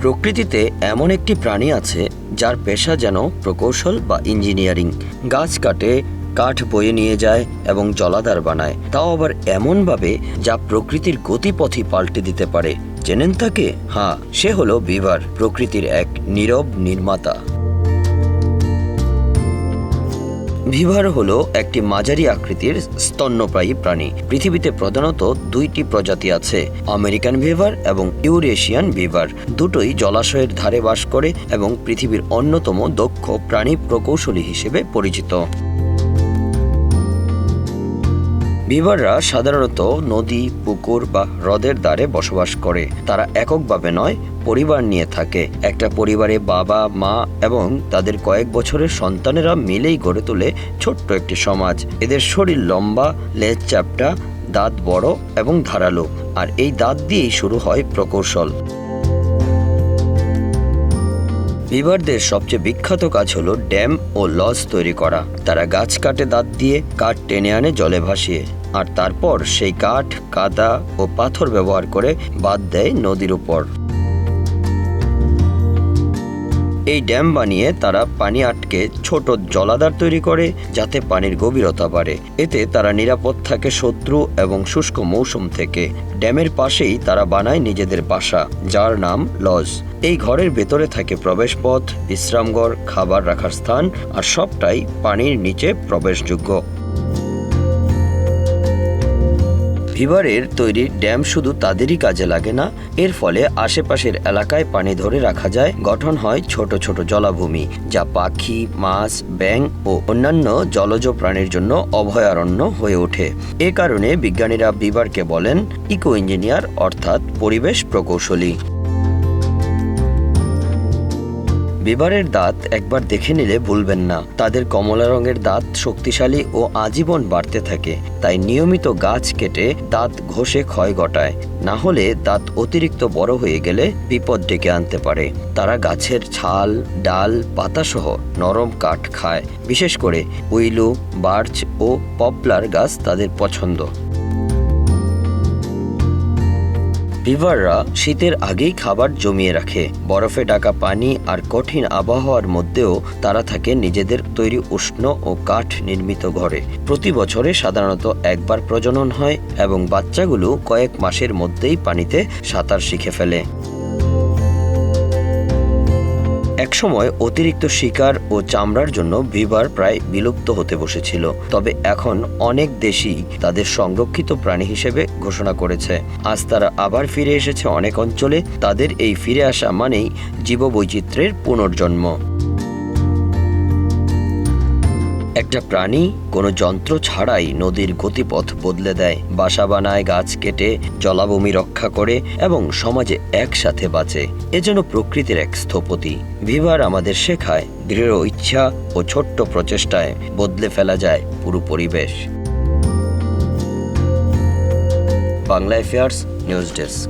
প্রকৃতিতে এমন একটি প্রাণী আছে যার পেশা যেন প্রকৌশল বা ইঞ্জিনিয়ারিং। গাছ কাটে, কাঠ বয়ে নিয়ে যায় এবং জলাধার বানায়, তাও আবার এমনভাবে যা প্রকৃতির গতিপথই পাল্টে দিতে পারে। চেনেন তাকে? হ্যাঁ, সে হলো বিভার, প্রকৃতির এক নীরব নির্মাতা। বিভার হলো একটি মাঝারি আকৃতির স্তন্যপায়ী প্রাণী। পৃথিবীতে প্রধানত দুইটি প্রজাতি আছে, আমেরিকান বিভার এবং ইউরেশিয়ান বিভার। দুটোই জলাশয়ের ধারে বাস করে এবং পৃথিবীর অন্যতম দক্ষ প্রাণী প্রকৌশলী হিসেবে পরিচিত। বিভাররা সাধারণত নদী, পুকুর বা হ্রদের ধারে বসবাস করে। তারা এককভাবে নয়, পরিবার নিয়ে থাকে। একটা পরিবারে বাবা, মা এবং তাদের কয়েক বছরের সন্তানেরা মিলেই গড়ে তোলে ছোট্ট একটি সমাজ। এদের শরীর লম্বা, লেজ চ্যাপ্টা, দাঁত বড় এবং ধারালো, আর এই দাঁত দিয়েই শুরু হয় প্রকৌশল। বিভারদের সবচেয়ে বিখ্যাত কাজ হলো ড্যাম ও লজ তৈরি করা। তারা গাছ কাটে দাঁত দিয়ে, কাঠ টেনে আনে জলে ভাসিয়ে, আর তারপর সেই কাঠ, কাদা ও পাথর ব্যবহার করে বাঁধ দেয় নদীর উপর। এই ড্যাম বানিয়ে তারা পানি আটকে ছোট জলাধার তৈরি করে, যাতে পানির গভীরতা বাড়ে। এতে তারা নিরাপদ থাকে শত্রু এবং শুষ্ক মৌসুম থেকে। ড্যামের পাশেই তারা বানায় নিজেদের বাসা, যার নাম লজ। এই ঘরের ভেতরে থাকে প্রবেশপথ, বিশ্রামঘর, খাবার রাখার স্থান, আর সবটাই পানির নিচে প্রবেশযোগ্য। বিভারের তৈরি ড্যাম শুধু তাদেরই কাজে লাগে না, এর ফলে আশেপাশের এলাকায় পানি ধরে রাখা যায়। গঠন হয় ছোট ছোট জলাভূমি, যা পাখি, মাছ, ব্যাঙ ও অন্যান্য জলজ প্রাণীর জন্য অভয়ারণ্য হয়ে ওঠে। এ কারণে বিজ্ঞানীরা বিভারকে বলেন ইকো ইঞ্জিনিয়ার, অর্থাৎ পরিবেশ প্রকৌশলী। বিভারের দাঁত একবার দেখে নিলে ভুলবেন না। তাদের কমলা রঙের দাঁত শক্তিশালী ও আজীবন বাড়তে থাকে। তাই নিয়মিত গাছ কেটে দাঁত ঘষে ক্ষয় ঘটায়, না হলে দাঁত অতিরিক্ত বড় হয়ে গেলে বিপদ ডেকে আনতে পারে। তারা গাছের ছাল, ডাল, পাতাসহ নরম কাঠ খায়। বিশেষ করে উইলু, বার্চ ও পপলার গাছ তাদের পছন্দ। বিভাররা শীতের আগেই খাবার জমিয়ে রাখে। বরফে ঢাকা পানি আর কঠিন আবহাওয়ার মধ্যেও তারা থাকে নিজেদের তৈরি উষ্ণ ও কাঠ নির্মিত ঘরে। প্রতি বছরে সাধারণত একবার প্রজনন হয় এবং বাচ্চাগুলো কয়েক মাসের মধ্যেই পানিতে সাঁতার শিখে ফেলে। একসময় অতিরিক্ত শিকার ও চামড়ার জন্য বিভার প্রায় বিলুপ্ত হতে বসেছিল, তবে এখন অনেক দেশই তাদের সংরক্ষিত প্রাণী হিসেবে ঘোষণা করেছে। আজ তারা আবার ফিরে এসেছে অনেক অঞ্চলে। তাদের এই ফিরে আসা মানেই জীববৈচিত্র্যের পুনর্জন্ম। একটা প্রাণী কোনো যন্ত্র ছাড়াই নদীর গতিপথ বদলে দেয়, বাসা বানায়, গাছ কেটে, জলাভূমি রক্ষা করে এবং সমাজে একসাথে বাঁচে। এজন্য প্রকৃতির এক স্থপতি। বিভার আমাদের শেখায় দৃঢ় ইচ্ছা ও ছোট্ট প্রচেষ্টায় বদলে ফেলা যায় পুরো পরিবেশ। Bangla affairs news desk.